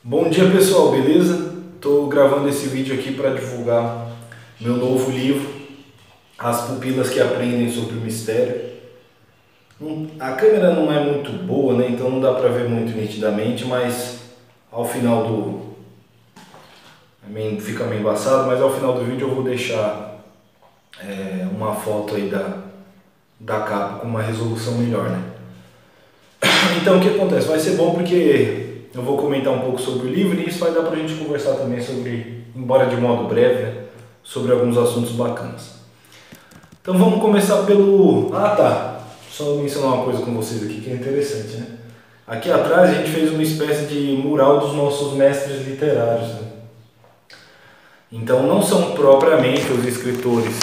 Bom dia pessoal, beleza? Estou gravando esse vídeo aqui para divulgar meu novo livro, As Pupilas que Aprendem sobre o Mistério. A câmera não é muito boa, né? Então não dá para ver muito nitidamente, mas ao final fica meio embaçado, mas ao final do vídeo eu vou deixar uma foto aí da capa com uma resolução melhor, né? Então o que acontece? Vai ser bom porque eu vou comentar um pouco sobre o livro e isso vai dar pra gente conversar também sobre, embora de modo breve, né, sobre alguns assuntos bacanas. Então vamos começar pelo... só mencionar uma coisa com vocês aqui que é interessante, né? Aqui atrás a gente fez uma espécie de mural dos nossos mestres literários, né? Então não são propriamente os escritores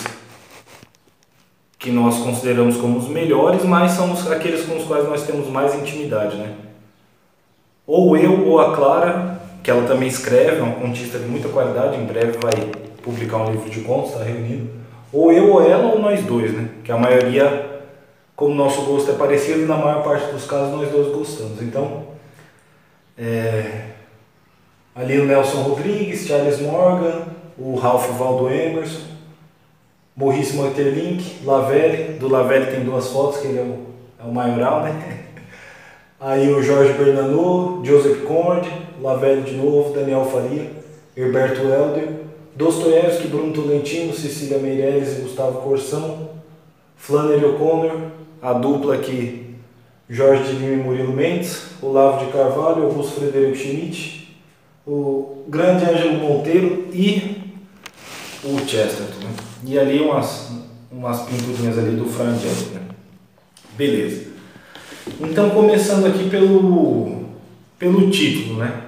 que nós consideramos como os melhores, mas são aqueles com os quais nós temos mais intimidade, né? Ou eu ou a Clara, que ela também escreve, é uma contista de muita qualidade, em breve vai publicar um livro de contos, está reunido. Ou eu ou ela ou nós dois, né? Que a maioria, como nosso gosto é parecido, e na maior parte dos casos nós dois gostamos. Então, ali o Nelson Rodrigues, Charles Morgan, o Ralph Waldo Emerson, Maurice Maeterlinck, Lavelle. Do Lavelle tem duas fotos, que ele é o maioral, né? Aí o Jorge Bernanou, Joseph Conrad, Lavelle de novo, Daniel Faria, Herberto Helder, Dostoiévski, Bruno Tolentino, Cecília Meirelles e Gustavo Corsão, Flannery O'Connor, a dupla aqui, Jorge de Lima e Murilo Mendes, Olavo de Carvalho, Augusto Frederico Schmidt, o grande Ângelo Monteiro e o Chesterton, né? E ali umas pinturinhas ali do Frank Angelo, né? Beleza. Então, começando aqui pelo título, né?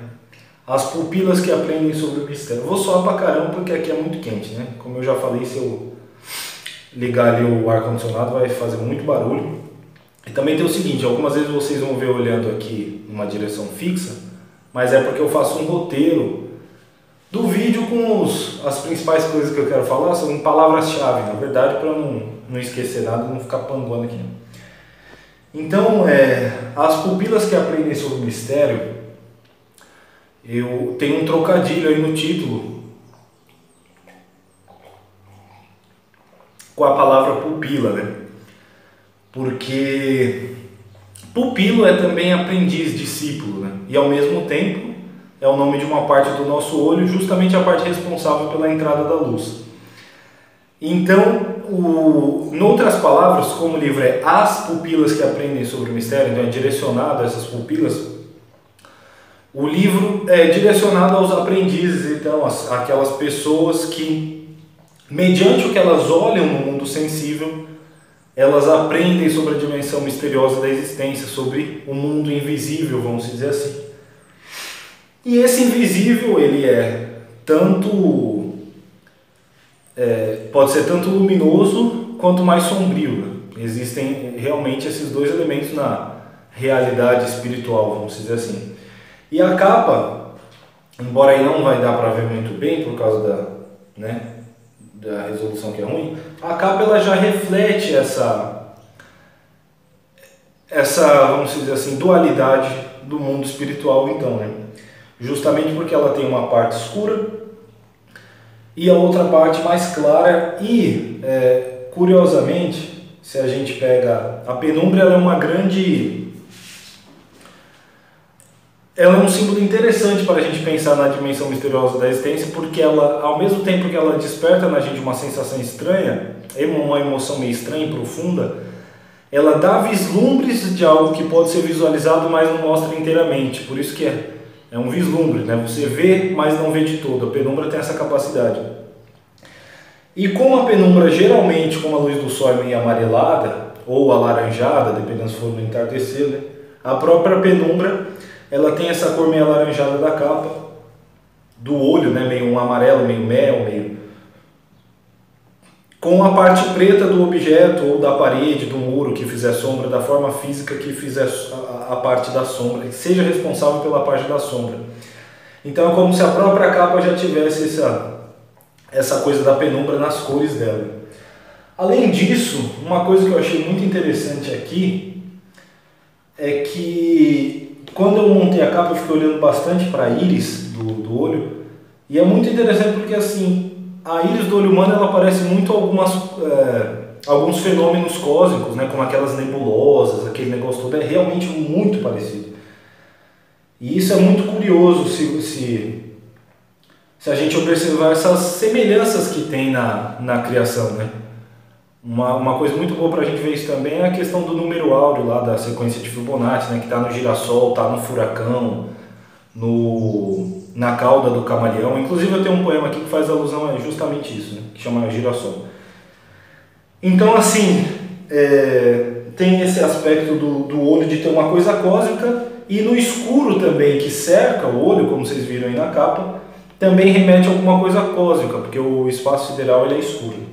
As pupilas que aprendem sobre o mistério. Eu vou suar pra caramba porque aqui é muito quente, né? Como eu já falei, se eu ligar ali o ar-condicionado vai fazer muito barulho. E também tem o seguinte, algumas vezes vocês vão ver olhando aqui numa direção fixa, mas é porque eu faço um roteiro do vídeo com as principais coisas que eu quero falar, são palavras-chave, na verdade, para não esquecer nada, não ficar panguando aqui. Então, as pupilas que aprendem sobre o mistério, eu tenho um trocadilho aí no título com a palavra pupila, né? Porque pupilo é também aprendiz, discípulo, né? E ao mesmo tempo é o nome de uma parte do nosso olho, justamente a parte responsável pela entrada da luz. Então, em outras palavras, como o livro é As Pupilas que Aprendem sobre o Mistério, então é direcionado a essas pupilas, o livro é direcionado aos aprendizes, então, aquelas pessoas que, mediante o que elas olham no mundo sensível, elas aprendem sobre a dimensão misteriosa da existência, sobre o mundo invisível, vamos dizer assim. E esse invisível, ele pode ser tanto luminoso quanto mais sombrio, né? Existem realmente esses dois elementos na realidade espiritual, vamos dizer assim. E a capa, embora aí não vai dar para ver muito bem por causa da resolução que é ruim, a capa ela já reflete essa vamos dizer assim, dualidade do mundo espiritual, então, né? Justamente porque ela tem uma parte escura e a outra parte mais clara e, curiosamente, se a gente pega a penumbra, ela é um símbolo interessante para a gente pensar na dimensão misteriosa da existência, porque ela, ao mesmo tempo que ela desperta na gente uma sensação estranha, uma emoção meio estranha e profunda, ela dá vislumbres de algo que pode ser visualizado, mas não mostra inteiramente. Por isso que é um vislumbre, né? Você vê, mas não vê de todo. A penumbra tem essa capacidade. E como a penumbra geralmente, como a luz do sol é meio amarelada ou alaranjada, dependendo se for no entardecer, né? A própria penumbra ela tem essa cor meio alaranjada da capa, do olho, né? Meio um amarelo, meio mel, com a parte preta do objeto ou da parede, do muro que fizer sombra, da forma física que fizer a parte da sombra, que seja responsável pela parte da sombra. Então é como se a própria capa já tivesse essa coisa da penumbra nas cores dela. Além disso, uma coisa que eu achei muito interessante aqui é que quando eu montei a capa, eu fiquei olhando bastante para a íris do olho, e é muito interessante porque assim, a íris do olho humano ela parece muito alguns fenômenos cósmicos, né, como aquelas nebulosas, aquele negócio todo, é realmente muito parecido. E isso é muito curioso se a gente observar essas semelhanças que tem na criação, né? Uma coisa muito boa para a gente ver isso também é a questão do número áureo lá da sequência de Fibonacci, né? Que está no girassol, está no furacão, na cauda do camaleão. Inclusive eu tenho um poema aqui que faz alusão a justamente isso, né? Que chama Girassol. Então assim, tem esse aspecto do olho de ter uma coisa cósmica, e no escuro também que cerca o olho, como vocês viram aí na capa, também remete a alguma coisa cósmica, porque o espaço sideral ele é escuro.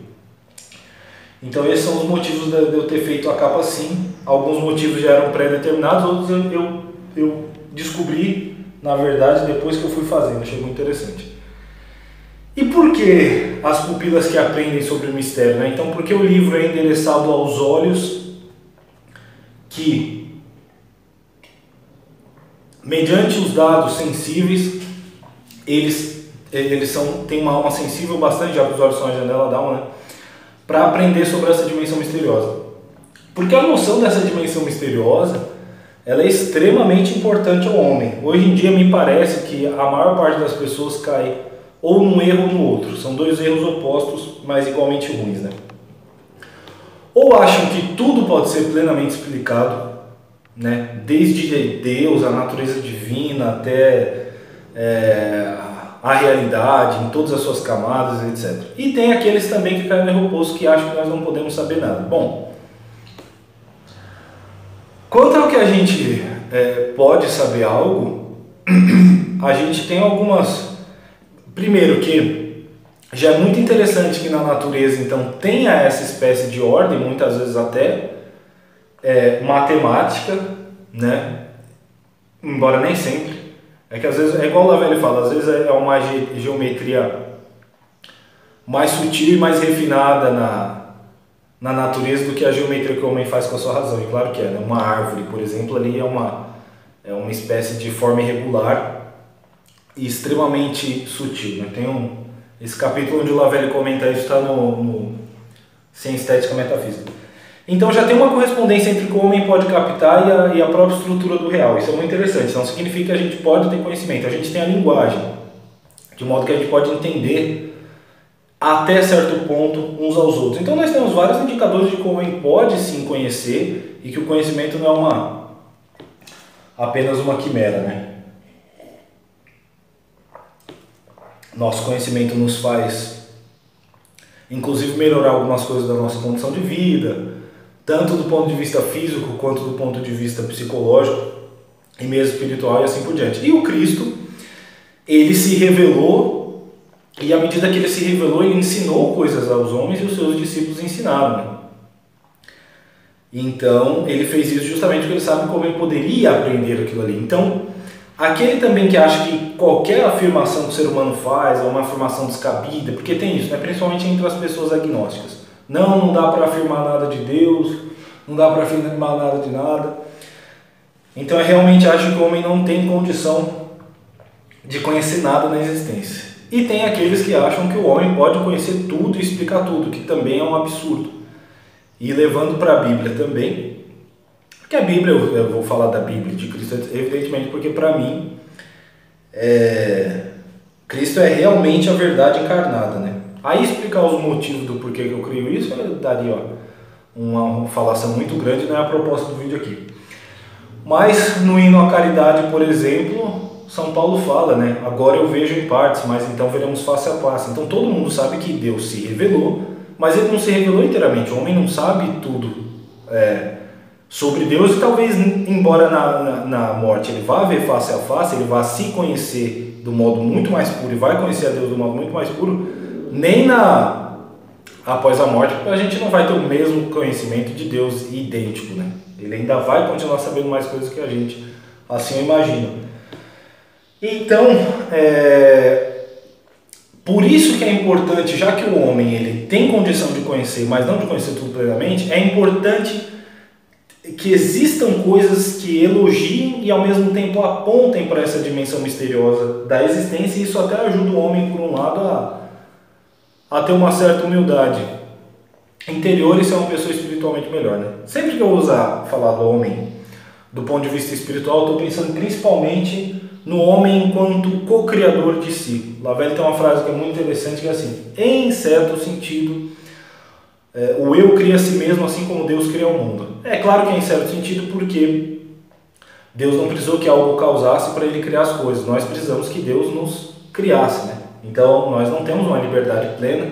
Então esses são os motivos de eu ter feito a capa assim. Alguns motivos já eram pré-determinados, outros eu descobri, na verdade, depois que eu fui fazendo. Achei muito interessante. E por que as pupilas que aprendem sobre o mistério, né? Então, porque o livro é endereçado aos olhos que, mediante os dados sensíveis, eles têm uma alma sensível bastante, já que os olhos são a janela da alma, né? Para aprender sobre essa dimensão misteriosa. Porque a noção dessa dimensão misteriosa ela é extremamente importante ao homem. Hoje em dia me parece que a maior parte das pessoas cai ou num erro ou no outro. São dois erros opostos, mas igualmente ruins, né? Ou acham que tudo pode ser plenamente explicado, né? Desde Deus, a natureza divina, até a realidade, em todas as suas camadas, etc. E tem aqueles também que caem no erro oposto, que acham que nós não podemos saber nada. Bom, quanto ao que a gente pode saber algo, a gente tem algumas... Primeiro que já é muito interessante que na natureza, então, tenha essa espécie de ordem, muitas vezes até matemática, né? Embora nem sempre. É que às vezes, é igual o Lavelle fala, às vezes é uma geometria mais sutil e mais refinada na natureza do que a geometria que o homem faz com a sua razão. E claro que é, né? Uma árvore, por exemplo, ali é uma espécie de forma irregular e extremamente sutil, né? Tem esse capítulo onde o Lavelle comenta isso, está no Ciência Estética Metafísica. Então já tem uma correspondência entre o que o homem pode captar e a própria estrutura do real. Isso é muito interessante. Então significa que a gente pode ter conhecimento. A gente tem a linguagem, de modo que a gente pode entender até certo ponto uns aos outros. Então nós temos vários indicadores de que o homem pode sim conhecer e que o conhecimento não é apenas uma quimera, né? Nosso conhecimento nos faz, inclusive, melhorar algumas coisas da nossa condição de vida, tanto do ponto de vista físico quanto do ponto de vista psicológico e mesmo espiritual e assim por diante. E o Cristo, ele se revelou, e à medida que ele se revelou, ele ensinou coisas aos homens e os seus discípulos ensinaram, né? Então, ele fez isso justamente porque ele sabe como ele poderia aprender aquilo ali. Então, aquele também que acha que qualquer afirmação que o ser humano faz é uma afirmação descabida, porque tem isso, né? Principalmente entre as pessoas agnósticas. Não dá para afirmar nada de Deus, não dá para afirmar nada de nada. Então eu realmente acho que o homem não tem condição de conhecer nada na existência. E tem aqueles que acham que o homem pode conhecer tudo e explicar tudo, que também é um absurdo. E levando para a Bíblia também, porque a Bíblia, eu vou falar da Bíblia de Cristo, evidentemente, porque para mim, Cristo é realmente a verdade encarnada, né? Aí explicar os motivos do porquê que eu creio isso, eu daria uma falação muito grande, não é a proposta do vídeo aqui. Mas no hino à caridade, por exemplo, São Paulo fala, né? Agora eu vejo em partes, mas então veremos face a face. Então todo mundo sabe que Deus se revelou, mas ele não se revelou inteiramente. O homem não sabe tudo sobre Deus e talvez, embora na morte ele vá ver face a face, ele vá se conhecer do modo muito mais puro e vai conhecer a Deus do modo muito mais puro, nem após a morte, a gente não vai ter o mesmo conhecimento de Deus idêntico, né? Ele ainda vai continuar sabendo mais coisas que a gente, assim eu imagino. Então, por isso que é importante, já que o homem ele tem condição de conhecer, mas não de conhecer tudo plenamente, é importante que existam coisas que elogiem e ao mesmo tempo apontem para essa dimensão misteriosa da existência, e isso até ajuda o homem, por um lado, a ter uma certa humildade interior e ser uma pessoa espiritualmente melhor, né? Sempre que eu usar falar do homem do ponto de vista espiritual, eu estou pensando principalmente no homem enquanto co-criador de si. Lavelle tem uma frase que é muito interessante, que é assim: em certo sentido, o eu cria a si mesmo assim como Deus cria o mundo. É claro que é em certo sentido, porque Deus não precisou que algo causasse para ele criar as coisas. Nós precisamos que Deus nos criasse, né? Então nós não temos uma liberdade plena,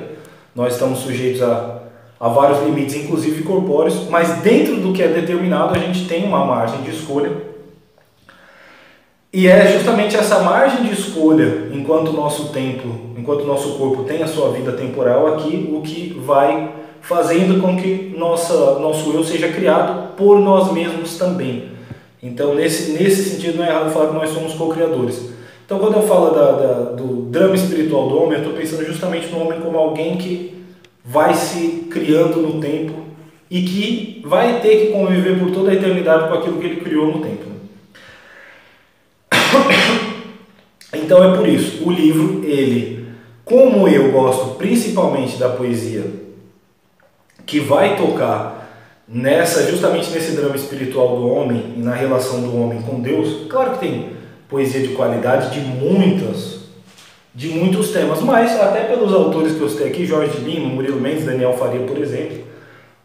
nós estamos sujeitos a vários limites, inclusive corpóreos, mas dentro do que é determinado a gente tem uma margem de escolha. E é justamente essa margem de escolha, enquanto o nosso corpo tem a sua vida temporal aqui, o que vai fazendo com que nosso eu seja criado por nós mesmos também. Então, nesse sentido, não é errado falar que nós somos co-criadores. Então, quando eu falo do drama espiritual do homem, eu estou pensando justamente no homem como alguém que vai se criando no tempo e que vai ter que conviver por toda a eternidade com aquilo que ele criou no tempo. Então é por isso, o livro, como eu gosto principalmente da poesia, que vai tocar justamente nesse drama espiritual do homem e na relação do homem com Deus. Claro que tem poesia de qualidade de muitos temas, mas até pelos autores que eu citei aqui, Jorge Lima, Murilo Mendes, Daniel Faria, por exemplo,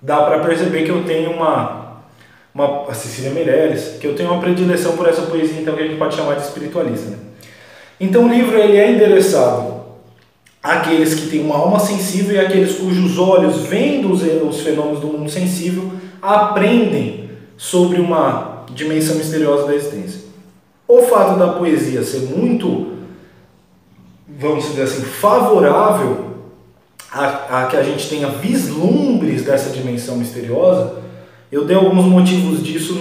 dá para perceber que eu tenho a Cecília Meirelles, que eu tenho uma predileção por essa poesia, então, que a gente pode chamar de espiritualista, né? Então o livro ele é endereçado àqueles que têm uma alma sensível e àqueles cujos olhos, vendo os fenômenos do mundo sensível, aprendem sobre uma dimensão misteriosa da existência. O fato da poesia ser muito, vamos dizer assim, favorável a que a gente tenha vislumbres dessa dimensão misteriosa, eu dei alguns motivos disso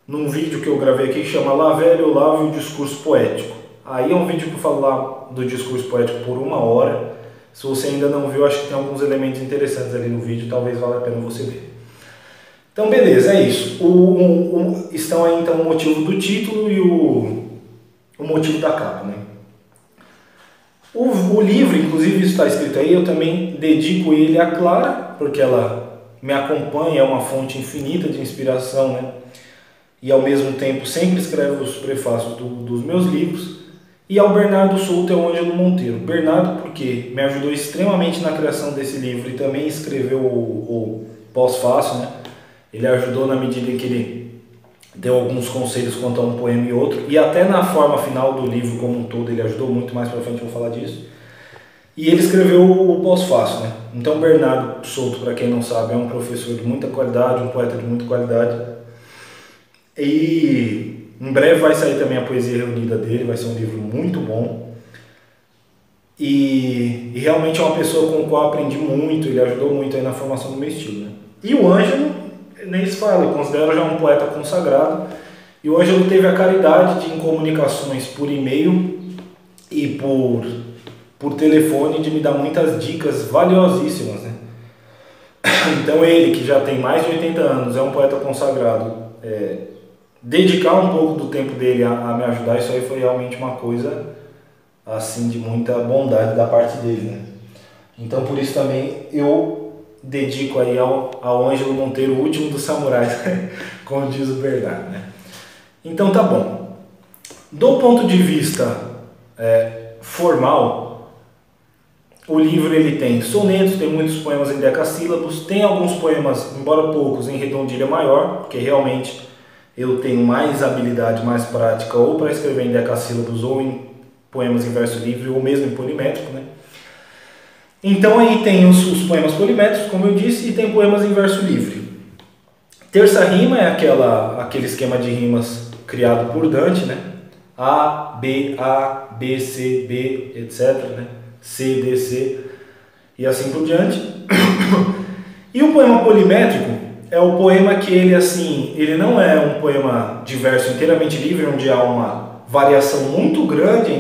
num vídeo que eu gravei aqui que chama Lavelle, Olavo e o Discurso Poético. Aí é um vídeo que eu falo lá do discurso poético por 1 hora. Se você ainda não viu, acho que tem alguns elementos interessantes ali no vídeo, talvez valha a pena você ver. Então beleza, é isso. Estão aí então o motivo do título e o motivo da capa, né? O livro, inclusive isso está escrito aí, eu também dedico ele à Clara, porque ela me acompanha, é uma fonte infinita de inspiração, né? E ao mesmo tempo sempre escreve os prefácios dos meus livros. E ao Bernardo Souto e ao Ângelo Monteiro. Bernardo porque me ajudou extremamente na criação desse livro e também escreveu o pós-fácil, né? Ele ajudou na medida em que ele deu alguns conselhos quanto a um poema e outro, e até na forma final do livro como um todo ele ajudou muito. Mais pra frente eu vou falar disso. E ele escreveu o pós-fácil, né? Então Bernardo Souto, para quem não sabe, é um professor de muita qualidade, um poeta de muita qualidade. E em breve vai sair também a poesia reunida dele, vai ser um livro muito bom. E realmente é uma pessoa com a qual eu aprendi muito, ele ajudou muito aí na formação do meu estilo, né? E o Ângelo, nem se fala, eu considero já um poeta consagrado. E o Ângelo teve a caridade de, em comunicações por e-mail e por telefone, de me dar muitas dicas valiosíssimas, né? Então ele, que já tem mais de 80 anos, é um poeta consagrado, dedicar um pouco do tempo dele a me ajudar, isso aí foi realmente uma coisa assim de muita bondade da parte dele, né? Então por isso também eu dedico aí ao Ângelo Monteiro, o último dos samurais, como diz o Bernardo, né? Então tá bom. Do ponto de vista formal, o livro ele tem sonetos, tem muitos poemas em decassílabos, tem alguns poemas, embora poucos, em redondilha maior, porque realmente eu tenho mais habilidade, mais prática, ou para escrever em decassílabos, ou em poemas em verso livre, ou mesmo em polimétrico, né? Então aí tem os poemas polimétricos, como eu disse, e tem poemas em verso livre. Terça rima é aquele esquema de rimas criado por Dante, né? A, B, C, B, etc, né? C, D, C, e assim por diante. E o poema polimétrico é o poema que ele não é um poema de verso inteiramente livre, onde há uma variação muito grande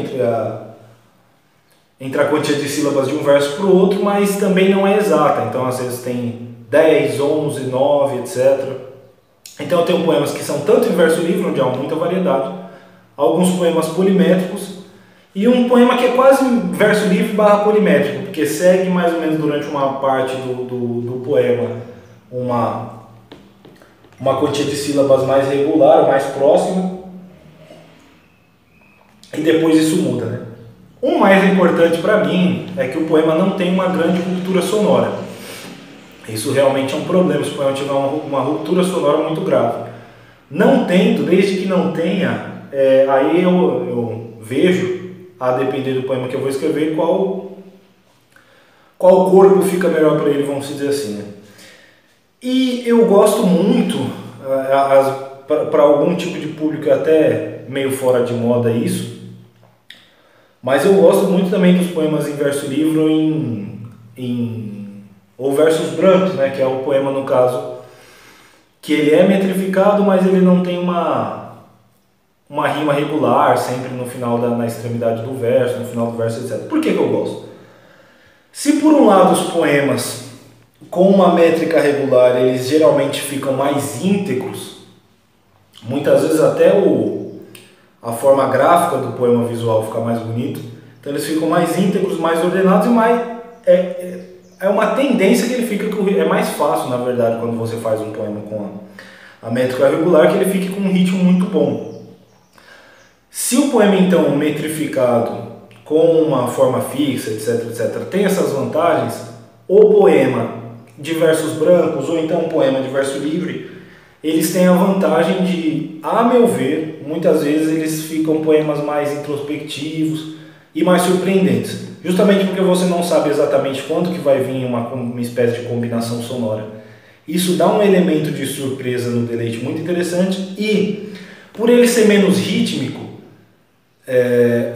entre a quantia de sílabas de um verso para o outro, mas também não é exata. Então às vezes tem 10, 11, 9, etc. Então eu tenho poemas que são tanto em verso livre, onde há muita variedade, alguns poemas polimétricos, e um poema que é quase verso livre barra polimétrico, porque segue mais ou menos durante uma parte do poema uma quantia de sílabas mais regular, mais próxima, e depois isso muda, né? O mais importante para mim é que o poema não tem uma grande ruptura sonora. Isso realmente é um problema, se o poema tiver uma ruptura sonora muito grave. Não tendo, desde que não tenha, aí eu vejo, a depender do poema que eu vou escrever, qual corpo fica melhor para ele, vamos dizer assim, né? E eu gosto muito, para algum tipo de público até meio fora de moda isso, mas eu gosto muito também dos poemas em verso livre ou versos brancos, né, que é o poema, no caso, que ele é metrificado, mas ele não tem uma rima regular, sempre no final, na extremidade do verso, no final do verso, etc. Por que eu gosto? Se por um lado os poemas com uma métrica regular, eles geralmente ficam mais íntegros, muitas vezes até a forma gráfica do poema visual fica mais bonito, então eles ficam mais íntegros, mais ordenados e é uma tendência que ele fica, é mais fácil, na verdade, quando você faz um poema com a métrica regular, que ele fique com um ritmo muito bom. Se o poema, então, metrificado, com uma forma fixa, etc., tem essas vantagens, o poema de versos brancos, ou então um poema de verso livre, eles têm a vantagem de, a meu ver, muitas vezes eles ficam poemas mais introspectivos e mais surpreendentes. Justamente porque você não sabe exatamente quando que vai vir uma espécie de combinação sonora. Isso dá um elemento de surpresa no deleite muito interessante e, por ele ser menos rítmico,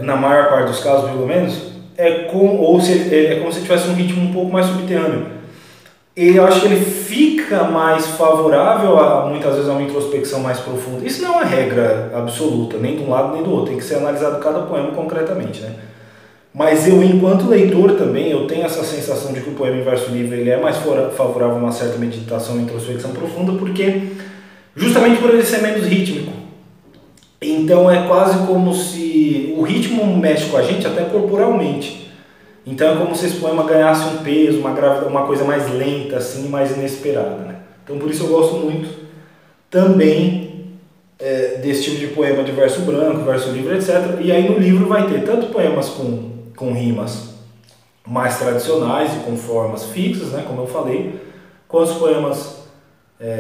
na maior parte dos casos pelo menos, é como se tivesse um ritmo um pouco mais subterrâneo. E eu acho que ele fica mais favorável muitas vezes a uma introspecção mais profunda. Isso não é uma regra absoluta, nem de um lado nem do outro, tem que ser analisado cada poema concretamente, né? Mas eu, enquanto leitor também, eu tenho essa sensação de que o poema em verso livre ele é mais favorável a uma certa meditação e introspecção profunda, porque justamente por ele ser menos rítmico. Então é quase como se o ritmo mexe com a gente até corporalmente. Então é como se esse poema ganhasse um peso, uma coisa mais lenta, assim, mais inesperada, né? Então por isso eu gosto muito também desse tipo de poema de verso branco, verso livre, etc. E aí no livro vai ter tanto poemas com rimas mais tradicionais e com formas fixas, né, como eu falei, quanto os poemas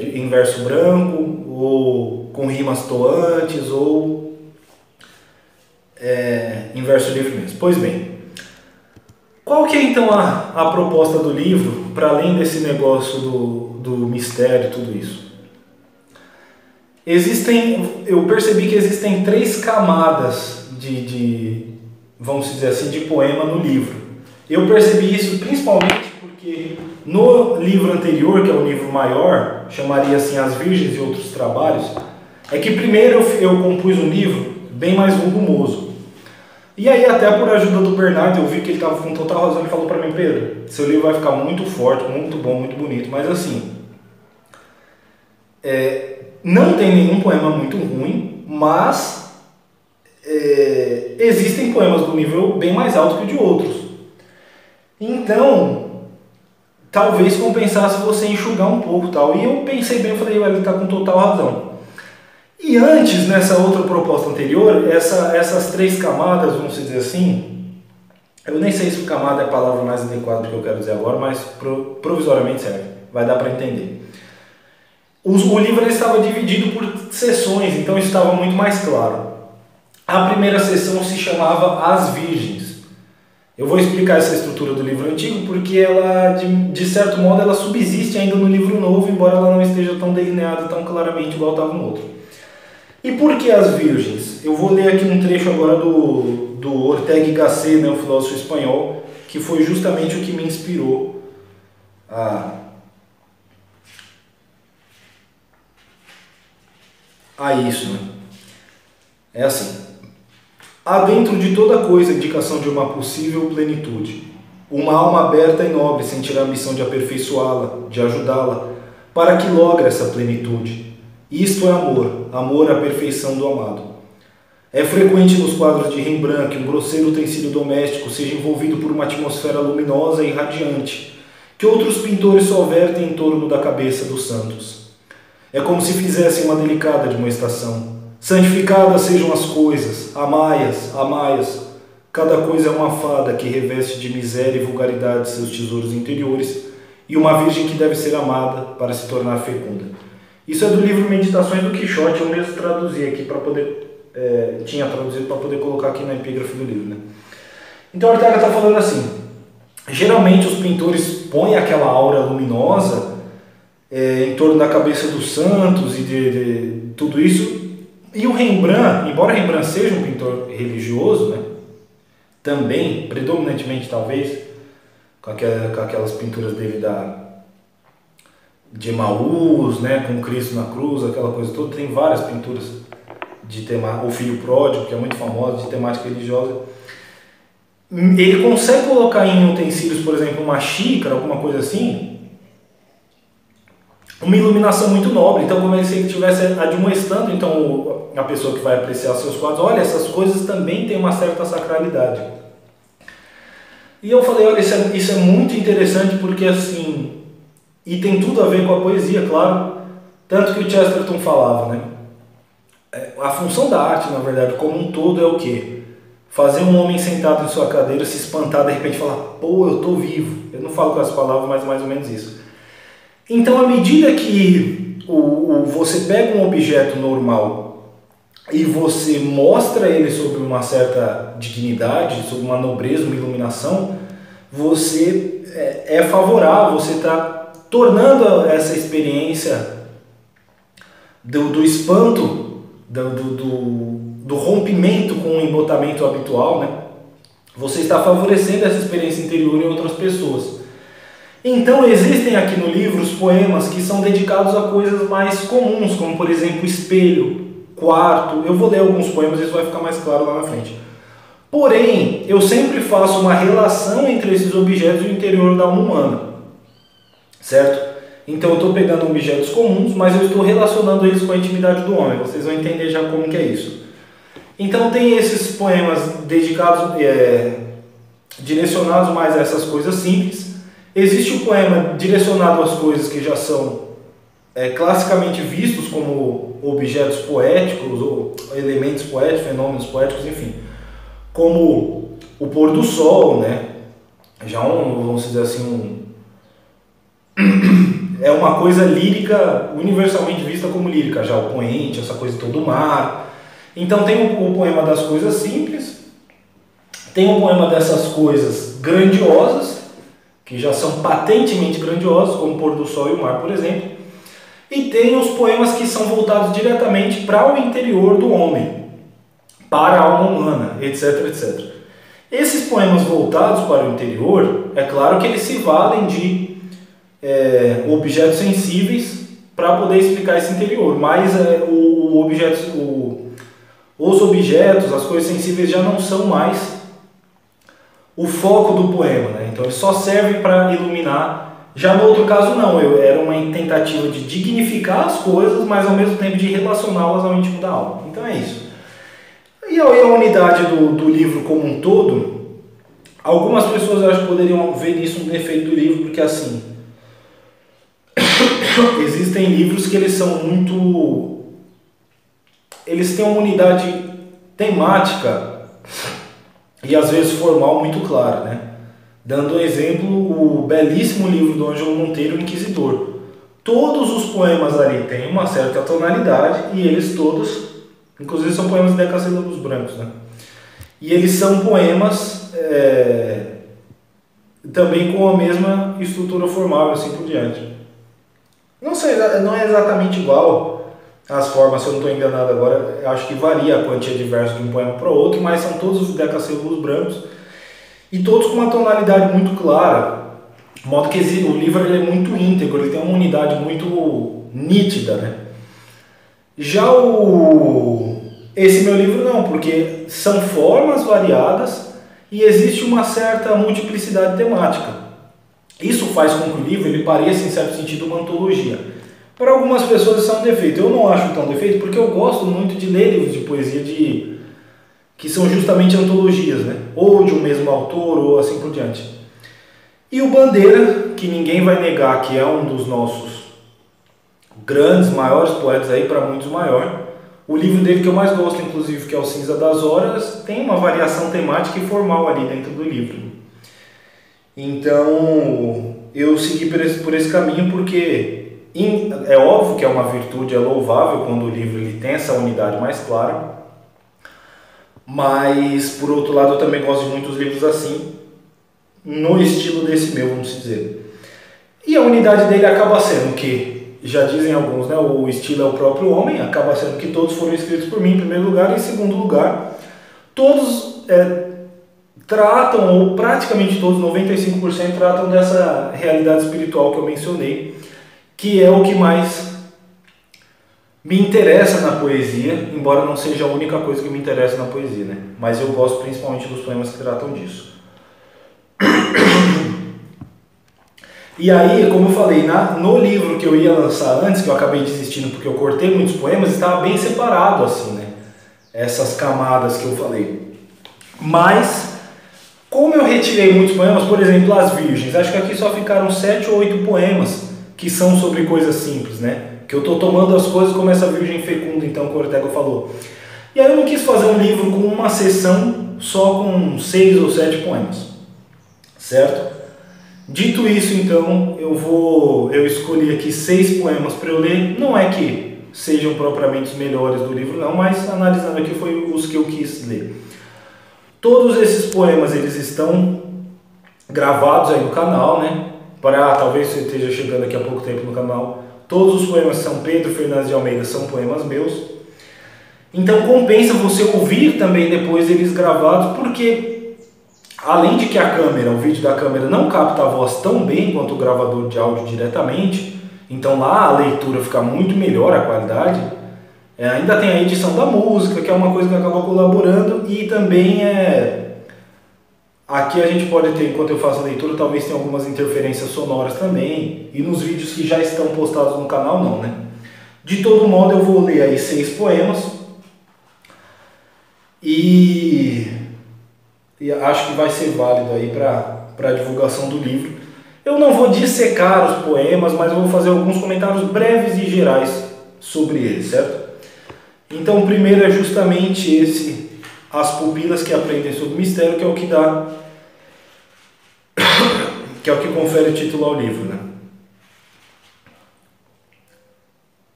em verso branco, ou com rimas toantes, ou em verso livre mesmo. Pois bem, qual que é então a proposta do livro, para além desse negócio do mistério e tudo isso? Eu percebi que existem 3 camadas vamos dizer assim, de poema no livro. Eu percebi isso principalmente porque no livro anterior, que é um livro maior, chamaria assim As Virgens e Outros Trabalhos, é que primeiro eu compus um livro bem mais volumoso. E aí até por ajuda do Bernardo, eu vi que ele estava com total razão, ele falou para mim: Pedro, seu livro vai ficar muito forte, muito bom, muito bonito, mas assim, não tem nenhum poema muito ruim, mas existem poemas do nível bem mais alto que o de outros. Então, talvez compensasse você enxugar um pouco, tal. E eu pensei bem, eu falei: ele está com total razão. E antes, nessa outra proposta anterior, essas 3 camadas, vamos dizer assim, eu nem sei se camada é a palavra mais adequada que eu quero dizer agora, mas provisoriamente serve, vai dar para entender. O livro estava dividido por seções, então isso estava muito mais claro. A primeira seção se chamava As Virgens. Eu vou explicar essa estrutura do livro antigo porque ela, de certo modo, ela subsiste ainda no livro novo, embora ela não esteja tão delineada tão claramente igual estava no outro. E por que As Virgens? Eu vou ler aqui um trecho agora do Ortega y Gasset, né, o filósofo espanhol, que foi justamente o que me inspirou a isso, né? É assim: há dentro de toda coisa a indicação de uma possível plenitude. Uma alma aberta e nobre sentirá a missão de aperfeiçoá-la, de ajudá-la, para que logre essa plenitude. Isto é amor, amor à perfeição do amado. É frequente nos quadros de Rembrandt que um grosseiro utensílio doméstico seja envolvido por uma atmosfera luminosa e radiante, que outros pintores só vertem em torno da cabeça dos santos. É como se fizessem uma delicada admoestação. Santificadas sejam as coisas, amai-as, amai-as. Cada coisa é uma fada que reveste de miséria e vulgaridade seus tesouros interiores e uma virgem que deve ser amada para se tornar fecunda. Isso é do livro Meditações do Quixote, eu mesmo traduzi aqui para poder... tinha traduzido para poder colocar aqui na epígrafe do livro, né? Então Ortega está falando assim, geralmente os pintores põem aquela aura luminosa em torno da cabeça dos santos e de tudo isso, e o Rembrandt, embora Rembrandt seja um pintor religioso, né, também, predominantemente talvez, com aquelas pinturas dele de Emaús, né, com Cristo na cruz, aquela coisa toda, tem várias pinturas de tema, o Filho Pródigo, que é muito famosa, de temática religiosa. Ele consegue colocar em utensílios, por exemplo, uma xícara, alguma coisa assim, uma iluminação muito nobre. Então, como se ele estivesse admoestando, então, a pessoa que vai apreciar seus quadros, olha, essas coisas também têm uma certa sacralidade. E eu falei, olha, isso é muito interessante porque, assim, e tem tudo a ver com a poesia, claro, tanto que o Chesterton falava, né? A função da arte, na verdade, como um todo é o quê? Fazer um homem sentado em sua cadeira se espantar, de repente falar, pô, eu estou vivo. Eu não falo com as palavras, mas mais ou menos isso. Então, à medida que você pega um objeto normal e você mostra ele sob uma certa dignidade, sob uma nobreza, uma iluminação, você é favorável, você está tornando essa experiência do espanto, do rompimento com o embotamento habitual, né? Você está favorecendo essa experiência interior em outras pessoas. Então existem aqui no livro os poemas que são dedicados a coisas mais comuns, como por exemplo espelho, quarto. Eu vou ler alguns poemas, isso vai ficar mais claro lá na frente. Porém, eu sempre faço uma relação entre esses objetos e o interior da alma humana, certo? Então eu estou pegando objetos comuns, mas eu estou relacionando eles com a intimidade do homem. Vocês vão entender já como que é isso. Então tem esses poemas dedicados, direcionados mais a essas coisas simples. Existe o poema direcionado às coisas que já são classicamente vistos como objetos poéticos, ou elementos poéticos, fenômenos poéticos, enfim. Como o pôr do sol, né? Já vamos dizer assim, é uma coisa lírica, universalmente vista como lírica, já o poente, essa coisa toda do mar. Então tem o poema das coisas simples, tem o poema dessas coisas grandiosas, que já são patentemente grandiosos, como o pôr do sol e o mar, por exemplo. E tem os poemas que são voltados diretamente para o interior do homem, para a alma humana, etc, etc. Esses poemas voltados para o interior, é claro que eles se valem de objetos sensíveis para poder explicar esse interior, mas os objetos, as coisas sensíveis já não são mais o foco do poema, né? Então ele só serve para iluminar. Já no outro caso não, era uma tentativa de dignificar as coisas, mas ao mesmo tempo de relacioná-las ao íntimo da alma. Então é isso. E a unidade do livro como um todo, algumas pessoas eu acho que poderiam ver nisso um defeito do livro, porque assim, existem livros que eles são muito... eles têm uma unidade temática e às vezes formal muito clara, né? Dando um exemplo, o belíssimo livro do Ângelo Monteiro, O Inquisidor. Todos os poemas ali têm uma certa tonalidade e eles todos, inclusive são poemas de decassílabos brancos, né? E eles são poemas também com a mesma estrutura formal e assim por diante. Não sei, não é exatamente igual as formas, se eu não estou enganado agora, eu acho que varia a quantia de versos de um poema para o outro, mas são todos os decassílabos brancos e todos com uma tonalidade muito clara, de modo que o livro ele é muito íntegro, ele tem uma unidade muito nítida, né? Já esse meu livro não, porque são formas variadas e existe uma certa multiplicidade temática. Isso faz com que o livro ele pareça, em certo sentido, uma antologia. Para algumas pessoas isso é um defeito. Eu não acho tão defeito porque eu gosto muito de ler livros de poesia que são justamente antologias, né? Ou de um mesmo autor, ou assim por diante. E o Bandeira, que ninguém vai negar que é um dos nossos grandes, maiores poetas aí, para muitos maior. O livro dele que eu mais gosto, inclusive, que é o Cinza das Horas, tem uma variação temática e formal ali dentro do livro. Então, eu segui por esse caminho porque é óbvio que é uma virtude, é louvável quando o livro ele tem essa unidade mais clara, mas, por outro lado, eu também gosto de muitos livros assim, no estilo desse meu, vamos dizer. E a unidade dele acaba sendo que, já dizem alguns, né, o estilo é o próprio homem, acaba sendo que todos foram escritos por mim em primeiro lugar, e em segundo lugar, todos tratam, ou praticamente todos, 95% tratam dessa realidade espiritual que eu mencionei, que é o que mais me interessa na poesia, embora não seja a única coisa que me interessa na poesia, né? Mas eu gosto principalmente dos poemas que tratam disso. E aí, como eu falei, no livro que eu ia lançar antes, que eu acabei desistindo porque eu cortei muitos poemas, estava bem separado assim, né? Essas camadas que eu falei. Mas, como eu retirei muitos poemas, por exemplo, As Virgens, acho que aqui só ficaram 7 ou 8 poemas que são sobre coisas simples, né? Que eu estou tomando as coisas como essa Virgem Fecunda, então, que o Ortega falou. E aí eu não quis fazer um livro com uma sessão só com 6 ou 7 poemas, certo? Dito isso, então, eu escolhi aqui 6 poemas para eu ler. Não é que sejam propriamente os melhores do livro, não, mas analisando aqui foi os que eu quis ler. Todos esses poemas, eles estão gravados aí no canal, né? Talvez você esteja chegando aqui há pouco tempo no canal. Todos os poemas de São Pedro Fernandes de Almeida são poemas meus. Então compensa você ouvir também depois eles gravados, porque além de que o vídeo da câmera não capta a voz tão bem quanto o gravador de áudio diretamente, então lá a leitura fica muito melhor, a qualidade, ainda tem a edição da música, que é uma coisa que acaba colaborando, e também aqui a gente pode ter, enquanto eu faço a leitura, talvez tenha algumas interferências sonoras também, e nos vídeos que já estão postados no canal não, né? De todo modo eu vou ler aí 6 poemas, e acho que vai ser válido aí para a divulgação do livro. Eu não vou dissecar os poemas, mas eu vou fazer alguns comentários breves e gerais sobre eles, certo? Então o primeiro é justamente esse, As Pupilas que Aprendem sobre o Mistério, que é o que dá, que é o que confere o título ao livro, né?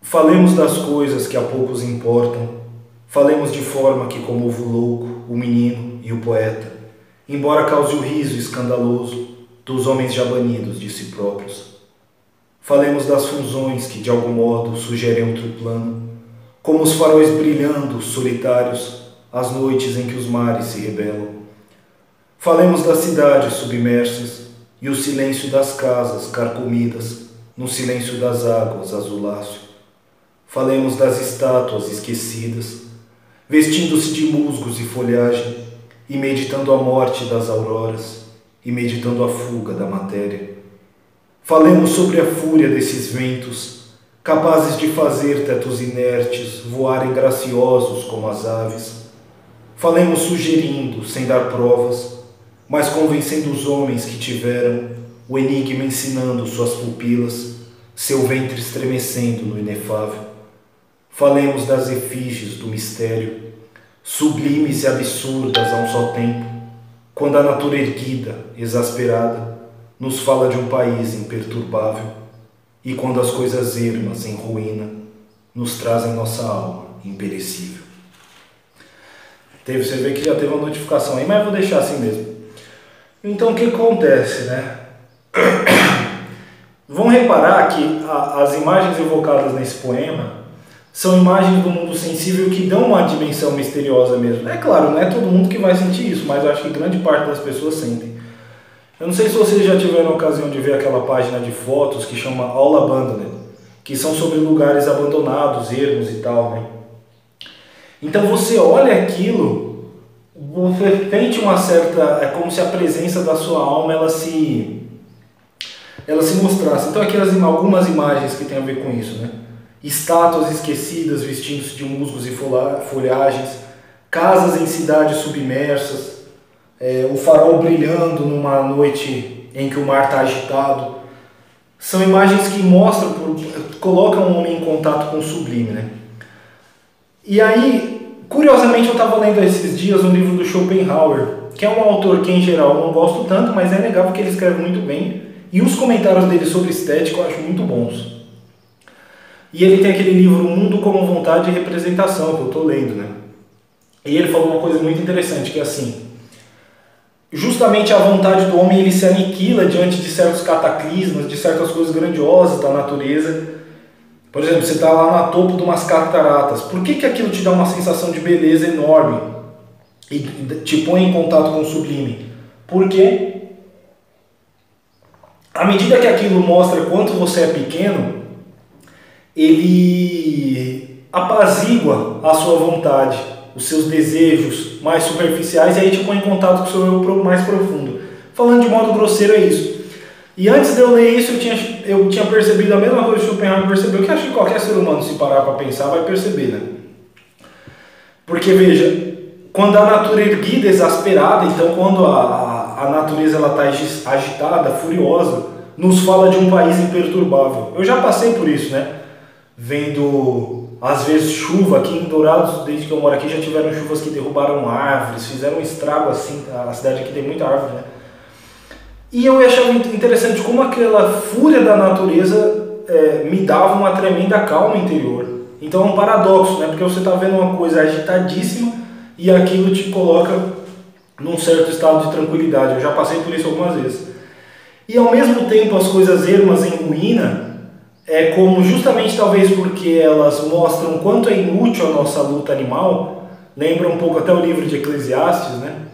Falemos das coisas que a poucos importam, falemos de forma que comova o louco, o menino e o poeta, embora cause o riso escandaloso dos homens já banidos de si próprios. Falemos das fusões que de algum modo sugerem outro plano, como os faróis brilhando, solitários, as noites em que os mares se rebelam. Falemos das cidades submersas e o silêncio das casas carcomidas, no silêncio das águas azuláceo. Falemos das estátuas esquecidas, vestindo-se de musgos e folhagem, e meditando a morte das auroras, e meditando a fuga da matéria. Falemos sobre a fúria desses ventos, capazes de fazer tetos inertes voarem graciosos como as aves. Falemos sugerindo, sem dar provas, mas convencendo os homens que tiveram o enigma ensinando suas pupilas, seu ventre estremecendo no inefável. Falemos das efígies do mistério, sublimes e absurdas a um só tempo, quando a natureza erguida, exasperada, nos fala de um país imperturbável, e quando as coisas ermas em ruína nos trazem nossa alma imperecível. Você vê que já teve uma notificação aí, mas eu vou deixar assim mesmo. Então o que acontece, né? Vão reparar que as imagens evocadas nesse poema são imagens do mundo sensível que dão uma dimensão misteriosa mesmo. É claro, não é todo mundo que vai sentir isso, mas eu acho que grande parte das pessoas sentem. Eu não sei se vocês já tiveram a ocasião de ver aquela página de fotos que chama All Abandoned, que são sobre lugares abandonados, ermos e tal, né? Então você olha aquilo, você sente uma certa... É como se a presença da sua alma, ela se ela se mostrasse. Então aqui algumas imagens que tem a ver com isso, né? Estátuas esquecidas vestindo-se de musgos e folhagens, casas em cidades submersas, o farol brilhando numa noite em que o mar está agitado. São imagens que mostram, colocam o homem em contato com o sublime, né? E aí, curiosamente, eu estava lendo esses dias um livro do Schopenhauer, que é um autor que em geral eu não gosto tanto, mas é inegável que ele escreve muito bem, e os comentários dele sobre estética eu acho muito bons. E ele tem aquele livro O Mundo como Vontade e Representação, que eu estou lendo, né? E ele falou uma coisa muito interessante, que é assim, justamente a vontade do homem ele se aniquila diante de certos cataclismas, de certas coisas grandiosas da natureza. Por exemplo, você está lá no topo de umas cataratas. Por que aquilo te dá uma sensação de beleza enorme e te põe em contato com o sublime? Porque à medida que aquilo mostra quanto você é pequeno, ele apazigua a sua vontade, os seus desejos mais superficiais, e aí te põe em contato com o seu eu mais profundo. Falando de modo grosseiro, é isso. E antes de eu ler isso, eu tinha percebido a mesma coisa que o Schopenhauer percebeu, que acho que qualquer ser humano, se parar para pensar, vai perceber, né? Porque, veja, quando a natureza erguida, exasperada, então quando a natureza está agitada, furiosa, nos fala de um país imperturbável. Eu já passei por isso, né? Vendo, às vezes, chuva aqui em Dourados, desde que eu moro aqui, já tiveram chuvas que derrubaram árvores, fizeram um estrago assim, a cidade aqui tem muita árvore, né? E eu achava interessante como aquela fúria da natureza me dava uma tremenda calma interior. Então é um paradoxo, né? Porque você está vendo uma coisa agitadíssima e aquilo te coloca num certo estado de tranquilidade. Eu já passei por isso algumas vezes. E ao mesmo tempo as coisas ermas em ruína, como justamente talvez porque elas mostram quanto é inútil a nossa luta animal, lembra um pouco até o livro de Eclesiastes, né?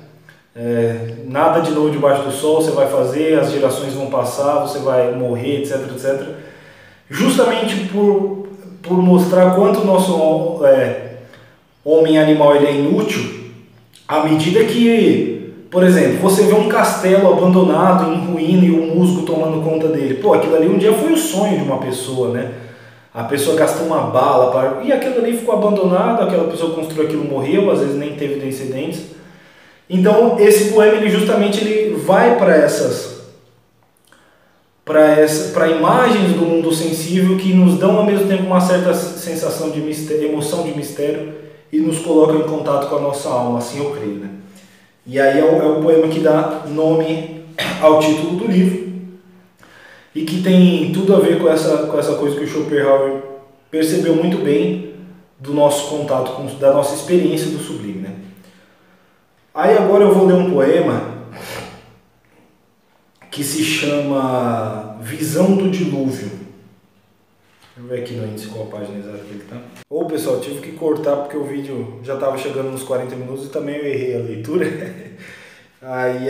Nada de novo debaixo do sol você vai fazer, as gerações vão passar, você vai morrer, etc, etc. Justamente por mostrar quanto o nosso homem animal ele é inútil, à medida que, por exemplo, você vê um castelo abandonado, em ruína, e o musgo tomando conta dele. Pô, aquilo ali um dia foi o sonho de uma pessoa, né? A pessoa gastou uma bala, e aquilo ali ficou abandonado, aquela pessoa construiu aquilo, morreu, às vezes nem teve descendentes. Então, esse poema, ele justamente vai para imagens do mundo sensível que nos dão ao mesmo tempo uma certa sensação de mistério, emoção de mistério, e nos colocam em contato com a nossa alma, assim eu creio, né? E aí é o poema que dá nome ao título do livro e que tem tudo a ver com essa coisa que o Schopenhauer percebeu muito bem do nosso contato, da nossa experiência do sublime, né? Aí agora eu vou ler um poema que se chama Visão do Dilúvio. Deixa eu ver aqui no índice qual a página exata que ele está. Ô pessoal, tive que cortar porque o vídeo já estava chegando nos 40 minutos e também eu errei a leitura. Aí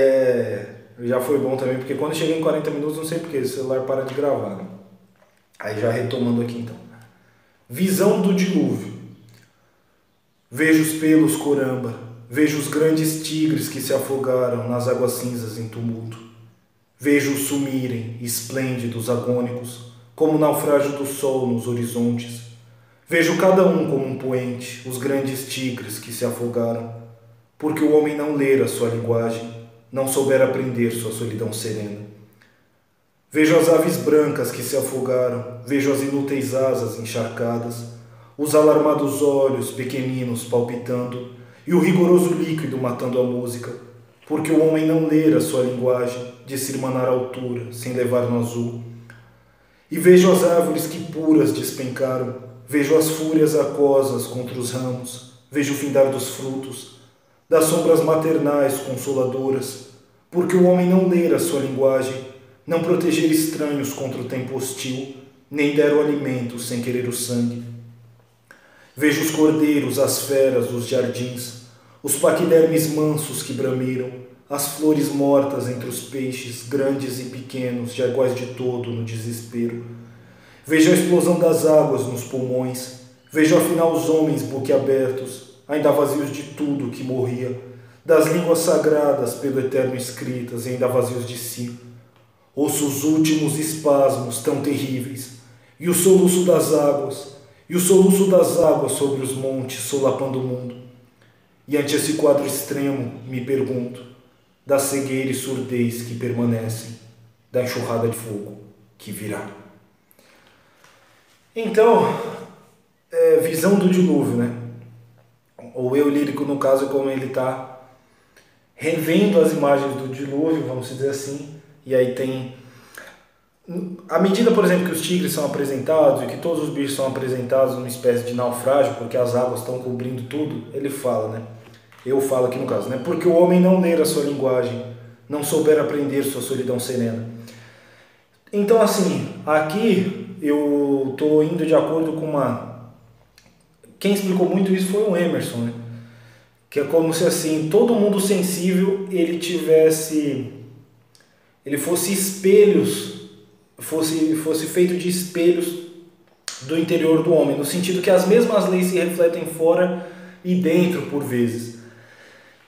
já foi bom também, porque quando cheguei em 40 minutos, não sei porquê, o celular para de gravar. Né? Aí já retomando aqui então. Visão do Dilúvio. Vejo os pelos coramba. Vejo os grandes tigres que se afogaram nas águas cinzas em tumulto. Vejo-os sumirem, esplêndidos, agônicos, como o naufrágio do sol nos horizontes. Vejo cada um como um poente, os grandes tigres que se afogaram, porque o homem não ler a sua linguagem, não souber aprender sua solidão serena. Vejo as aves brancas que se afogaram, vejo as inúteis asas encharcadas, os alarmados olhos pequeninos palpitando, e o rigoroso líquido matando a música, porque o homem não ler a sua linguagem, de se irmanar à altura, sem levar no azul. E vejo as árvores que puras despencaram, vejo as fúrias aquosas contra os ramos, vejo o findar dos frutos, das sombras maternais consoladoras, porque o homem não ler a sua linguagem, não proteger estranhos contra o tempo hostil, nem der o alimento sem querer o sangue. Vejo os cordeiros, as feras, os jardins, os paquidermes mansos que bramiram, as flores mortas entre os peixes, grandes e pequenos, jaguais de todo no desespero. Vejo a explosão das águas nos pulmões, vejo afinal os homens boquiabertos, ainda vazios de tudo que morria, das línguas sagradas pelo eterno escritas e ainda vazios de si. Ouço os últimos espasmos tão terríveis, e o soluço das águas, sobre os montes solapando o mundo. E ante esse quadro extremo, me pergunto, da cegueira e surdez que permanecem, da enxurrada de fogo que virá. Então, visão do dilúvio, né? O eu lírico, no caso, como ele está revendo as imagens do dilúvio, vamos dizer assim, e aí tem... À medida, por exemplo, que os tigres são apresentados e que todos os bichos são apresentados numa espécie de naufrágio, porque as águas estão cobrindo tudo, ele fala, né? Eu falo aqui no caso, né? Porque o homem não ler a sua linguagem, não souber aprender sua solidão serena. Então, assim, aqui eu estou indo de acordo com uma... Quem explicou muito isso foi o Emerson, né? Que é como se, assim, todo mundo sensível, ele fosse espelhos, fosse feito de espelhos do interior do homem, no sentido que as mesmas leis se refletem fora e dentro, por vezes.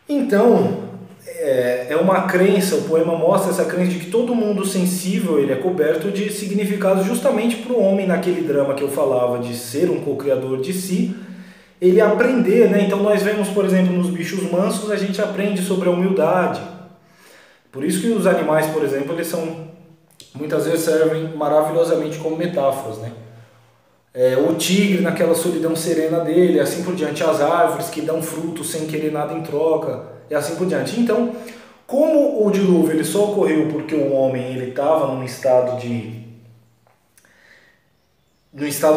Então, é uma crença, o poema mostra essa crença de que todo mundo sensível ele é coberto de significados justamente para o homem naquele drama que eu falava, de ser um co-criador de si, ele aprender, né? Então nós vemos, por exemplo, nos bichos mansos, a gente aprende sobre a humildade. Por isso que os animais, por exemplo, eles muitas vezes servem maravilhosamente como metáforas, né? O tigre naquela solidão serena dele, assim por diante, as árvores que dão frutos sem querer nada em troca, e assim por diante. Então, como o dilúvio ele só ocorreu porque o homem ele estava num estado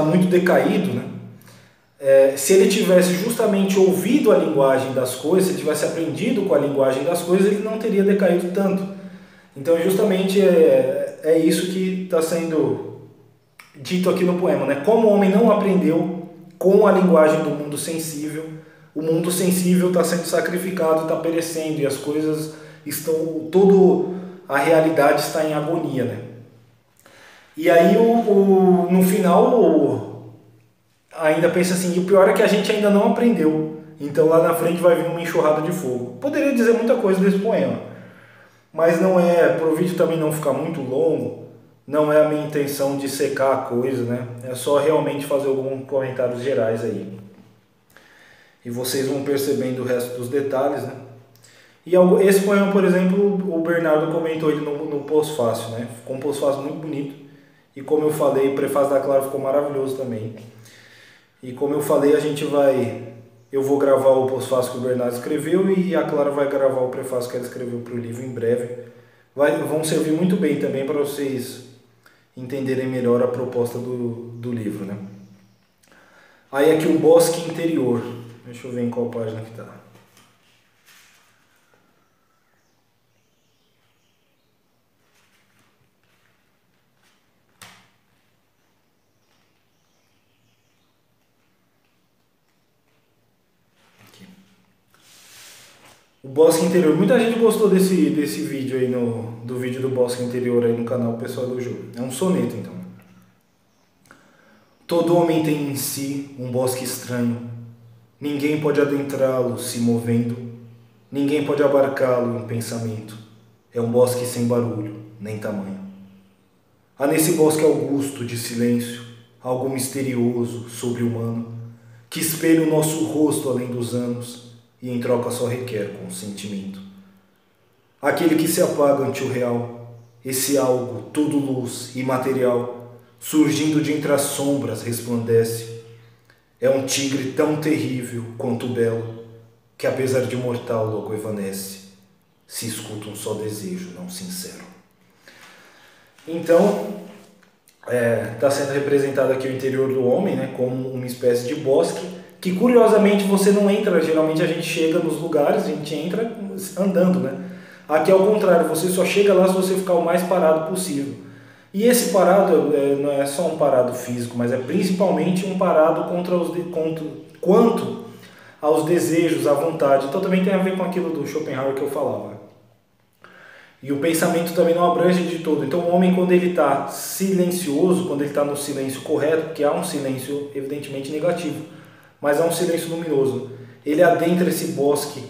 muito decaído, né? Se ele tivesse justamente ouvido a linguagem das coisas, se ele tivesse aprendido com a linguagem das coisas, ele não teria decaído tanto. Então, justamente é isso que está sendo dito aqui no poema, né? Como o homem não aprendeu com a linguagem do mundo sensível, o mundo sensível está sendo sacrificado, está perecendo, e as coisas a realidade está em agonia, né? E aí, no final, ainda pensa assim, e o pior é que a gente ainda não aprendeu, então lá na frente vai vir uma enxurrada de fogo. Poderia dizer muita coisa desse poema, mas não para o vídeo também não ficar muito longo, não é a minha intenção de secar a coisa, né? É só realmente fazer alguns comentários gerais aí. E vocês vão percebendo o resto dos detalhes, né? E esse poema, por exemplo, o Bernardo comentou ele no pós-fácil, né? Ficou um pós-fácil muito bonito. E como eu falei, o prefácio da Clara ficou maravilhoso também. E como eu falei, eu vou gravar o pós-fácil que o Bernardo escreveu e a Clara vai gravar o prefácio que ela escreveu para o livro em breve. Vão servir muito bem também para vocês entenderem melhor a proposta do livro, né? Aí aqui o bosque interior. Deixa eu ver em qual página que está. O bosque interior. Muita gente gostou desse vídeo aí, do vídeo do bosque interior aí no canal, o pessoal elogiou. É um soneto, então. Todo homem tem em si um bosque estranho. Ninguém pode adentrá-lo se movendo. Ninguém pode abarcá-lo em pensamento. É um bosque sem barulho, nem tamanho. Há nesse bosque augusto de silêncio, algo misterioso, sobre-humano, que espelha o nosso rosto além dos anos, e em troca só requer consentimento. Aquele que se apaga ante o real, esse algo, tudo luz, imaterial, surgindo de entre as sombras resplandece, é um tigre tão terrível quanto belo, que apesar de mortal logo evanece, se escuta um só desejo não sincero. Então, está sendo representado aqui o interior do homem, né, como uma espécie de bosque, que curiosamente você não entra, geralmente a gente chega nos lugares, a gente entra andando, né? Aqui é o contrário, você só chega lá se você ficar o mais parado possível. E esse parado não é só um parado físico, mas é principalmente um parado quanto aos desejos, à vontade. Então também tem a ver com aquilo do Schopenhauer que eu falava. E o pensamento também não abrange de todo. Então o homem, quando ele está silencioso, quando ele está no silêncio correto, porque há um silêncio evidentemente negativo, mas há um silêncio luminoso, ele adentra esse bosque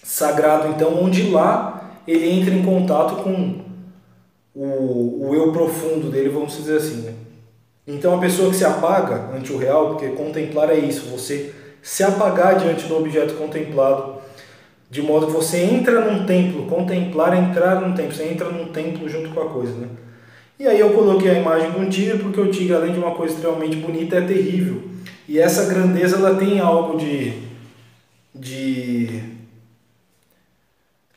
sagrado, então, onde lá ele entra em contato com o eu profundo dele, vamos dizer assim, né? Então a pessoa que se apaga ante o real, porque contemplar é isso, você se apagar diante do objeto contemplado, de modo que você entra num templo, contemplar é entrar num templo, você entra num templo junto com a coisa, né? E aí eu coloquei a imagem de um tigre, porque o tigre, além de uma coisa extremamente bonita, é terrível. E essa grandeza, ela tem algo de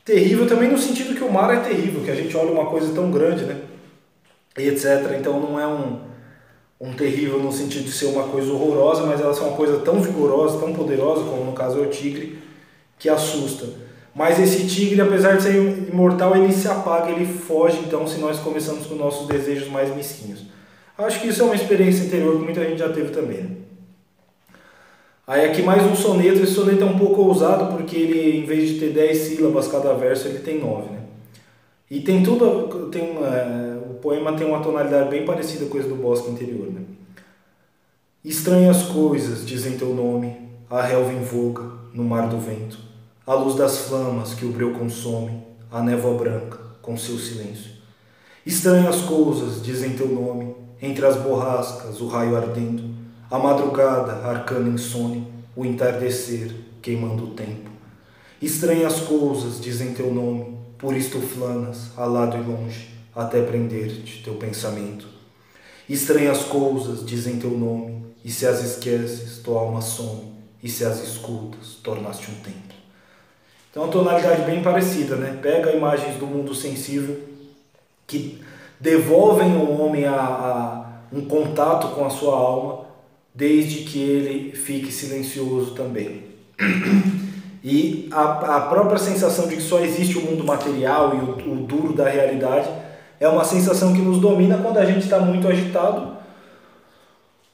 terrível também no sentido que o mar é terrível, que a gente olha uma coisa tão grande, né? E etc. Então não é um terrível no sentido de ser uma coisa horrorosa, mas ela é uma coisa tão vigorosa, tão poderosa, como no caso é o tigre, que assusta. Mas esse tigre, apesar de ser imortal, ele se apaga, ele foge, então, se nós começamos com nossos desejos mais mesquinhos. Acho que isso é uma experiência interior que muita gente já teve também, né? Aí aqui mais um soneto. Esse soneto é um pouco ousado, porque ele, em vez de ter 10 sílabas cada verso, ele tem 9, né? E tem tudo, o poema tem uma tonalidade bem parecida com esse do Bosque Interior, né? Estranhas coisas dizem teu nome, a relva invoca no mar do vento, a luz das flamas que o breu consome, a névoa branca com seu silêncio. Estranhas coisas dizem teu nome, entre as borrascas, o raio ardendo, a madrugada arcana insone, o entardecer queimando o tempo. Estranhas coisas dizem teu nome, por isto flanas, a lado e longe, até prender-te teu pensamento. Estranhas coisas dizem teu nome, e se as esqueces, tua alma some, e se as escutas, tornaste um templo. Então, uma tonalidade bem parecida, né? Pega imagens do mundo sensível que devolvem ao homem um contato com a sua alma, desde que ele fique silencioso também. E a própria sensação de que só existe o mundo material e o duro da realidade é uma sensação que nos domina quando a gente está muito agitado,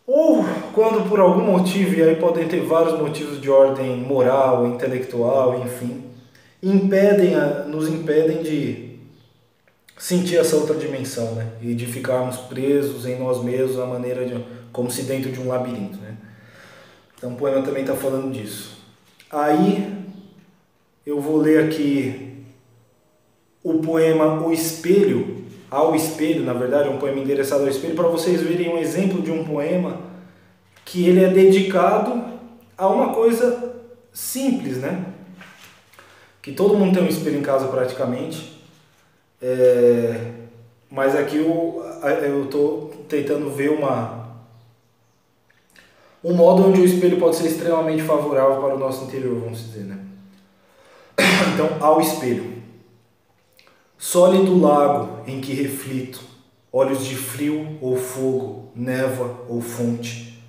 ou quando por algum motivo, e aí podem ter vários motivos de ordem moral, intelectual, enfim, nos impedem de sentir essa outra dimensão, né? E de ficarmos presos em nós mesmos, à maneira de, como se dentro de um labirinto, né? Então o poema também está falando disso. Aí eu vou ler aqui o poema O Espelho, ao espelho, na verdade, é um poema endereçado ao espelho, para vocês verem um exemplo de um poema que ele é dedicado a uma coisa simples, né? Que todo mundo tem um espelho em casa praticamente, mas aqui eu estou tentando ver um modo onde o espelho pode ser extremamente favorável para o nosso interior, vamos dizer, né? Então, ao espelho. Sólido lago em que reflito, olhos de frio ou fogo, névoa ou fonte.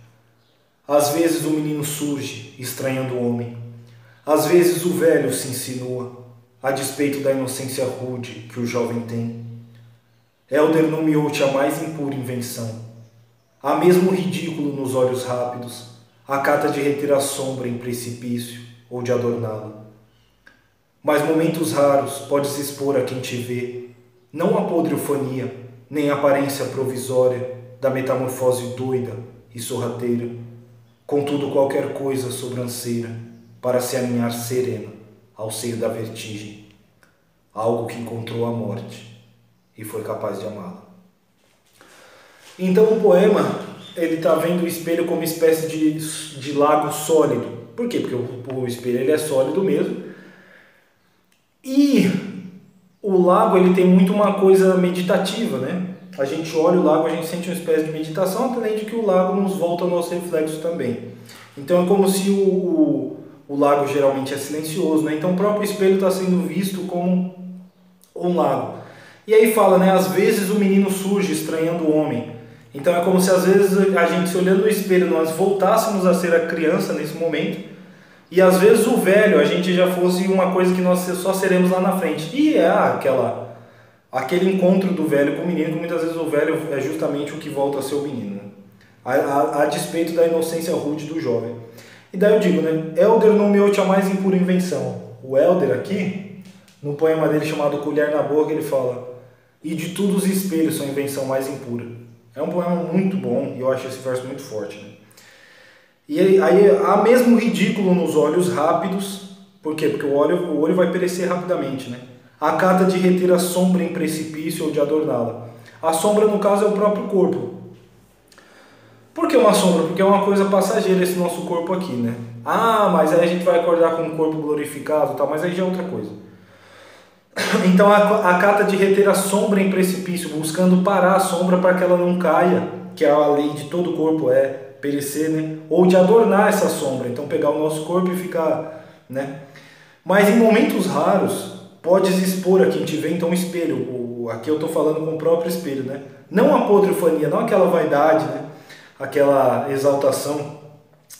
Às vezes o menino surge, estranhando o homem. Às vezes o velho se insinua, a despeito da inocência rude que o jovem tem. Helder nomeou-te a mais impura invenção. Há mesmo ridículo nos olhos rápidos, a cata de reter a sombra em precipício ou de adorná-la. Mas momentos raros podes expor a quem te vê, não a podre ufania, nem a aparência provisória da metamorfose doida e sorrateira, contudo qualquer coisa sobranceira para se aninhar serena ao seio da vertigem, algo que encontrou a morte e foi capaz de amá-la. Então o poema, ele está vendo o espelho como uma espécie de lago sólido. Por quê? Porque o espelho ele é sólido mesmo. E o lago ele tem muito uma coisa meditativa, né? A gente olha o lago, a gente sente uma espécie de meditação, além de que o lago nos volta ao nosso reflexo também. Então é como se o lago geralmente é silencioso, né? Então o próprio espelho está sendo visto como um lago. E aí fala, né? Às vezes o menino surge estranhando o homem. Então é como se às vezes a gente se olhando no espelho nós voltássemos a ser a criança nesse momento. E às vezes o velho, a gente já fosse uma coisa que nós só seremos lá na frente. E é aquele encontro do velho com o menino, que muitas vezes o velho é justamente o que volta a ser o menino, né? A despeito da inocência rude do jovem. E daí eu digo, né? Helder nomeou-te a mais impura invenção. O Helder aqui, no poema dele chamado Colher na Boca, ele fala: e de tudo os espelhos são a invenção mais impura. É um poema muito bom e eu acho esse verso muito forte, né? E aí há mesmo ridículo nos olhos rápidos. Por quê? Porque o olho vai perecer rapidamente, né? Acata de reter a sombra em precipício ou de adorná-la. A sombra, no caso, é o próprio corpo. Por que uma sombra? Porque é uma coisa passageira esse nosso corpo aqui, né? Ah, mas aí a gente vai acordar com um corpo glorificado, tá? Mas aí já é outra coisa. Então acata de reter a sombra em precipício, buscando parar a sombra para que ela não caia, que a lei de todo o corpo é perecer, né? Ou de adornar essa sombra, então pegar o nosso corpo e ficar, né? Mas em momentos raros, podes expor a quem te vê, então espelho. Aqui eu estou falando com o próprio espelho, né? Não a podrefania, não aquela vaidade, né? Aquela exaltação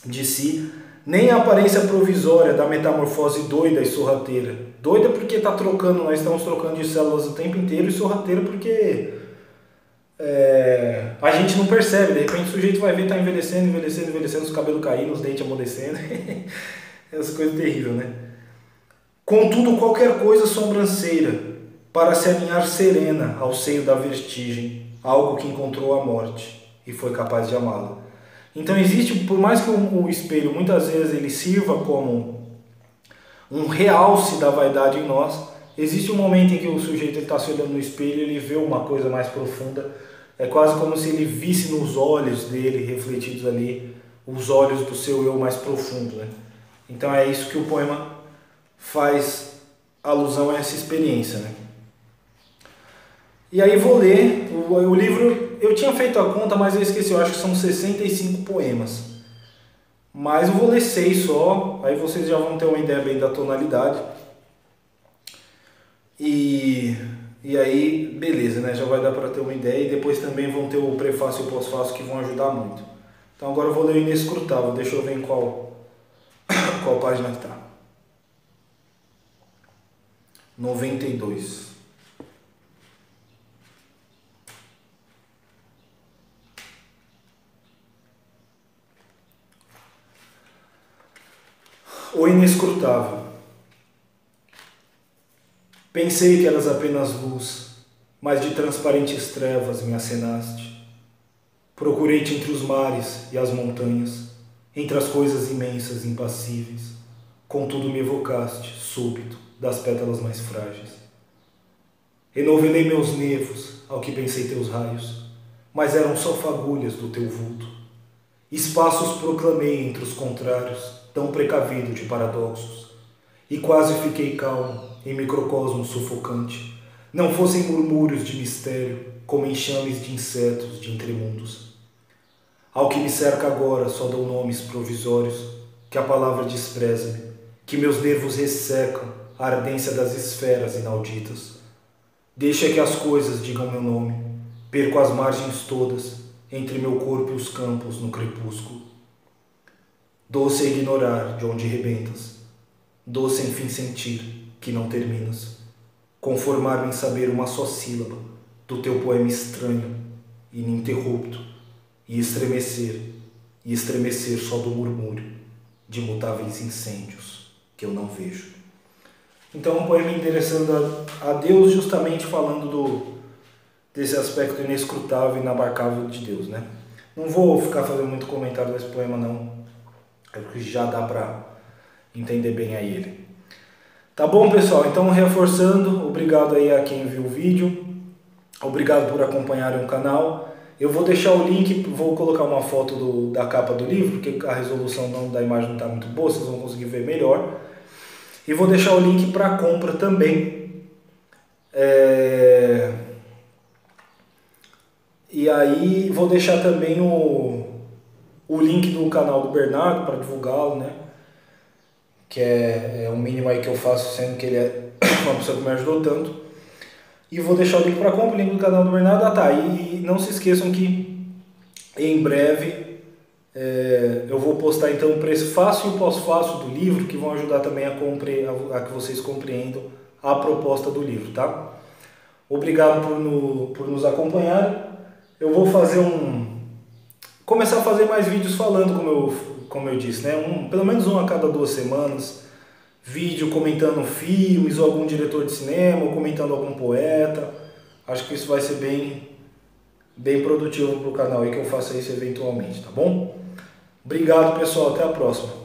de si, nem a aparência provisória da metamorfose doida e sorrateira. Doida porque tá trocando, nós estamos trocando de células o tempo inteiro, e sorrateira porque a gente não percebe, de repente o sujeito vai ver, tá envelhecendo, os cabelos caindo, os dentes amollecendo, essa coisa terrível, né? Contudo, qualquer coisa sobranceira, para se aninhar serena ao seio da vertigem, algo que encontrou a morte e foi capaz de amá-la. Então existe, por mais que o espelho muitas vezes ele sirva como um realce da vaidade em nós, existe um momento em que o sujeito está se olhando no espelho e ele vê uma coisa mais profunda. É quase como se ele visse nos olhos dele, refletidos ali, os olhos do seu eu mais profundo, né? Então é isso que o poema faz alusão a essa experiência, né? E aí vou ler o livro. Eu tinha feito a conta, mas eu esqueci, eu acho que são 65 poemas. Mas eu vou ler 6 só, aí vocês já vão ter uma ideia bem da tonalidade. E aí, beleza, né? Já vai dar para ter uma ideia. E depois também vão ter o prefácio e o pós-fácio que vão ajudar muito. Então agora eu vou ler o Inescrutável. Deixa eu ver em qual página que tá. 92. O inescrutável. Pensei que eras apenas luz, mas de transparentes trevas me acenaste. Procurei-te entre os mares e as montanhas, entre as coisas imensas e impassíveis. Contudo me evocaste, súbito, das pétalas mais frágeis. Enovelei meus nervos ao que pensei teus raios, mas eram só fagulhas do teu vulto. Espaços proclamei entre os contrários, tão precavido de paradoxos, e quase fiquei calmo em microcosmo sufocante, não fossem murmúrios de mistério, como enxames de insetos de entremundos. Ao que me cerca agora só dou nomes provisórios, que a palavra despreza-me, que meus nervos ressecam a ardência das esferas inauditas. Deixa que as coisas digam meu nome, perco as margens todas, entre meu corpo e os campos no crepúsculo. Doce é ignorar de onde rebentas, doce enfim sentir que não terminas, conformar-me em saber uma só sílaba do teu poema estranho e ininterrupto, e estremecer só do murmúrio de imutáveis incêndios que eu não vejo. Então, um poema endereçando a Deus, justamente falando desse aspecto inescrutável e inabarcável de Deus, né? Não vou ficar fazendo muito comentário desse poema, não, é porque já dá para entender bem aí ele. Tá bom, pessoal? Então, reforçando, obrigado aí a quem viu o vídeo, obrigado por acompanharem o canal. Eu vou deixar o link, vou colocar uma foto da capa do livro, porque a resolução da imagem não está muito boa, vocês vão conseguir ver melhor. E vou deixar o link para compra também. E aí vou deixar também o link do canal do Bernardo para divulgá-lo, né? Que é o mínimo aí que eu faço, sendo que ele é uma pessoa que me ajudou tanto. E vou deixar o link para compra, o link do canal do Bernardo. E não se esqueçam que em breve eu vou postar então o preço fácil e o pós-fácil do livro, que vão ajudar também a que vocês compreendam a proposta do livro, tá? Obrigado por nos acompanhar. Eu vou começar a fazer mais vídeos falando, como eu disse, né? Pelo menos um a cada 2 semanas. Vídeo comentando filmes, ou algum diretor de cinema, ou comentando algum poeta. Acho que isso vai ser bem produtivo para o canal aí, que eu faça isso eventualmente, tá bom? Obrigado, pessoal. Até a próxima.